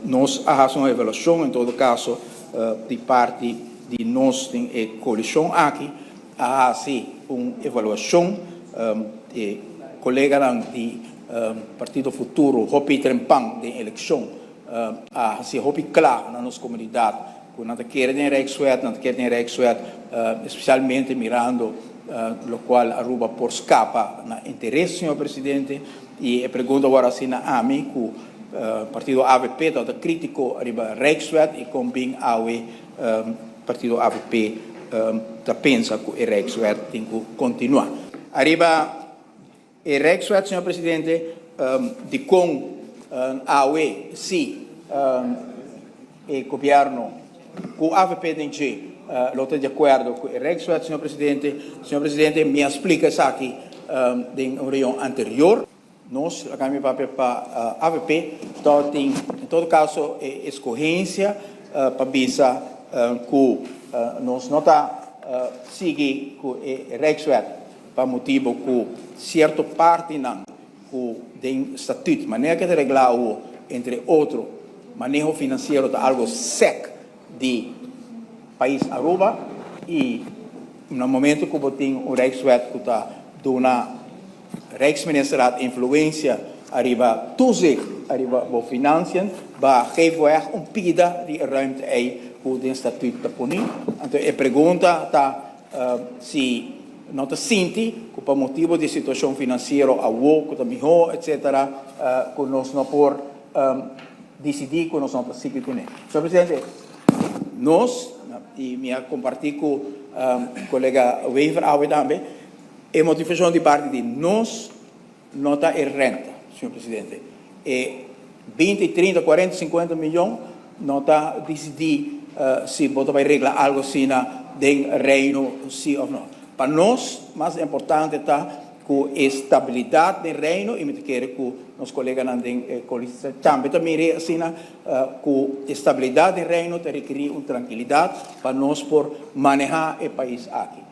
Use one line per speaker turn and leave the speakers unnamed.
nós hagamos uma avaliação, em todo caso, de parte de nós, de coalição aqui, a fazer uma avaliação, de colega de Partido Futuro, Hopi Trempang, de eleição, a fazer Hopi claro na nossa comunidade, que não querem Rijkswet, não querem Rijkswet, especialmente mirando lo qual Aruba por escapa na interesse, senhor presidente, e pergunto agora assim a mim, que o partido AVP está crítico arriba Rijkswet e também o partido AVP está pensa que o Rijkswet tem que continuar. Arriba o Rijkswet, senhor presidente, de com AOE, sim, o governo, que o AVP tem que não estou de acordo com o Rijkswet, senhor presidente. Senhor presidente, me explica isso aqui em uma reunião anterior. Nós, a Câmara para a AVP, tem, em todo caso, escorrência para bisa que nós não está seguir com o Rijkswet para motivo que certa parte não tem estatuto, maneira que reglar entre outro manejo financeiro de algo sec de país Aruba e no momento que tem o Rijkswet que está dando Rijksministeriat influência arriba tuze arriba bo financiën ba geven pida de ruimte aí o de estatuto da punir. Então a pergunta tá se não te sente que por motivo de situação financeira a que tá melhor etc que nós não por decidir que nós não tá seguir com ele. Senhor presidente, nós e me compartilhar com o colega Wever também a motivação de parte de nós não está em renta, senhor presidente. E 20, 30, 40, 50 milhões não está decidir se vai reglar algo assim no reino, sim ou não. Para nós, mais importante está com a estabilidade do reino e me quero que os colegas também assim com a estabilidade do reino te requerir uma tranquilidade para nós por manejar o país aqui.